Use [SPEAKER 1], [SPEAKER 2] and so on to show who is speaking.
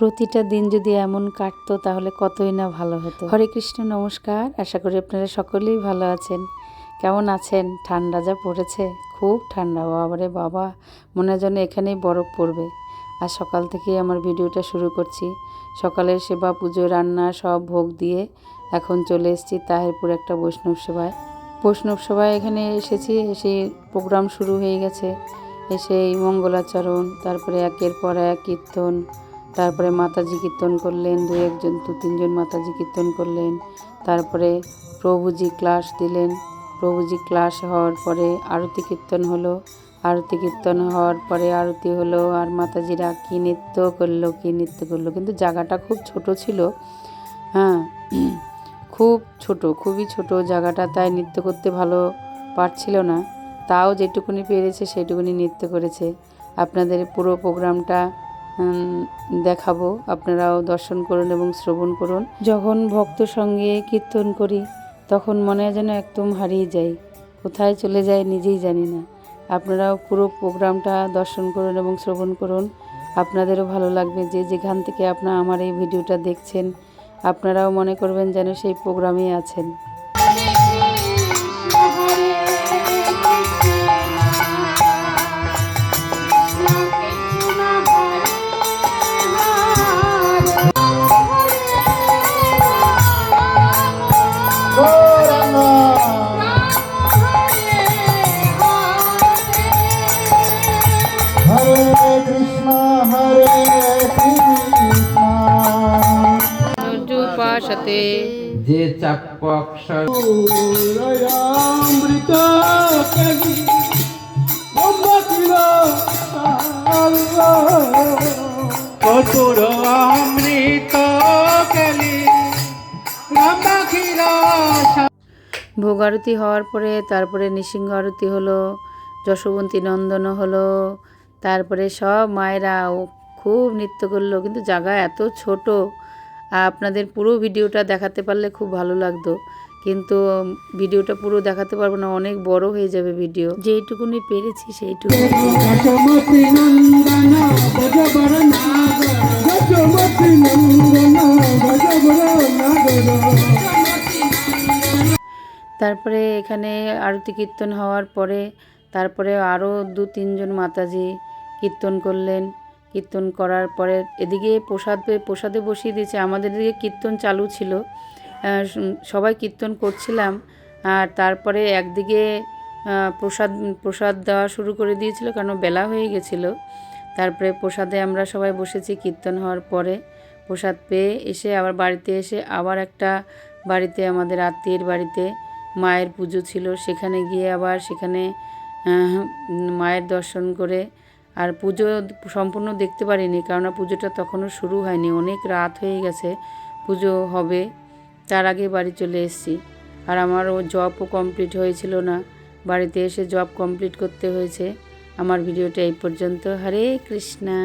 [SPEAKER 1] প্রতিটা দিন যদি এমন কাটতো তাহলে কতই না ভালো হতো। হরে কৃষ্ণ, নমস্কার। আশা করি আপনারা সকলেই ভালো আছেন। কেমন আছেন? ঠান্ডা যা পড়েছে, খুব ঠান্ডা। বাবারে বাবা, মনে হয় যেন এখানেই বরফ পড়বে। আর সকাল থেকেই আমার ভিডিওটা শুরু করছি। সকালের সেবা, পুজো, রান্না সব ভোগ দিয়ে এখন চলে এসেছি তাহিরপুর একটা বৈষ্ণব সভায় এখানে এসেছি। এসে প্রোগ্রাম শুরু হয়ে গেছে। এসে এই মঙ্গলাচরণ, তারপরে একের পর এক কীর্তন, তারপরে মাতাজি কীর্তন করলেন, দু তিনজন মাতাজি কীর্তন করলেন। তারপরে প্রভুজি ক্লাস দিলেন। প্রভুজি ক্লাস হওয়ার পরে আরতি কীর্তন হলো। আরতি কীর্তন হওয়ার পরে আরতি হলো। আর মাতাজিরা কী নৃত্য করলো কিন্তু জায়গাটা খুব ছোট ছিল। হ্যাঁ, খুব ছোট, খুবই ছোট জায়গাটা, তাই নৃত্য করতে ভালো পারছিল না। তাও যেটুকুনি পেরেছে সেটুকুনি নৃত্য করেছে। আপনাদের পুরো প্রোগ্রামটা দেখাবো, আপনারাও দর্শন করুন এবং শ্রবণ করুন। যখন ভক্ত সঙ্গে কীর্তন করি তখন মনে হয় যেন একদম হারিয়ে যাই, কোথায় চলে যায় নিজেই জানি না। আপনারাও পুরো প্রোগ্রামটা দর্শন করুন এবং শ্রবণ করুন। আপনাদেরও ভালো লাগবে। যে যেখান থেকে আপনারা আমার এই ভিডিওটা দেখছেন, আপনারাও মনে করবেন যেন সেই প্রোগ্রামেই আছেন। সাথে
[SPEAKER 2] যে চাপক্ষর
[SPEAKER 3] অমৃত কঠোর অমৃত
[SPEAKER 1] ভোগ আরতি হওয়ার পরে তারপরে নৃসিংহ আরতি হলো, যশোবন্তী নন্দন হলো। তারপরে সব মায়েরা খুব নৃত্য করলো, কিন্তু জায়গা এত ছোট, আপনাদের পুরো ভিডিওটা দেখাতে পারলে খুব ভালো লাগতো, কিন্তু ভিডিওটা পুরো দেখাতে পারবো না, অনেক বড় হয়ে যাবে ভিডিও। যেইটুকুনি পেরেছি সেইটুকু। তারপরে এখানে আরতি কীর্তন হওয়ার পরে তারপরে আরও 2-3 জন মাতাজি কীর্তন করলেন। কীর্তন করার পরে এদিকে প্রসাদে বসিয়ে দিয়েছে। আমাদের দিকে কীর্তন চালু ছিল, সবাই কীর্তন করছিলাম। আর তারপরে একদিকে প্রসাদ দেওয়া শুরু করে দিয়েছিল, কারণ বেলা হয়ে গেছিলো। তারপরে প্রসাদে আমরা সবাই বসেছি। কীর্তন হওয়ার পরে প্রসাদ পেয়ে এসে আবার বাড়িতে এসে আবার একটা বাড়িতে, আমাদের আত্মীয়ের বাড়িতে মায়ের পুজো ছিল, সেখানে গিয়ে আবার সেখানে মায়ের দর্শন করে, আর পুজো সম্পূর্ণ দেখতে পারিনি, কারণ পুজোটা তখনও শুরু হয়নি, অনেক রাত হয়ে গেছে, পুজো হবে তার আগে বাড়ি চলে এসেছি। আর আমারও জবও কমপ্লিট হয়েছিল না, বাড়িতে এসে জব কমপ্লিট করতে হয়েছে। আমার ভিডিওটা এই পর্যন্ত। হরে কৃষ্ণা।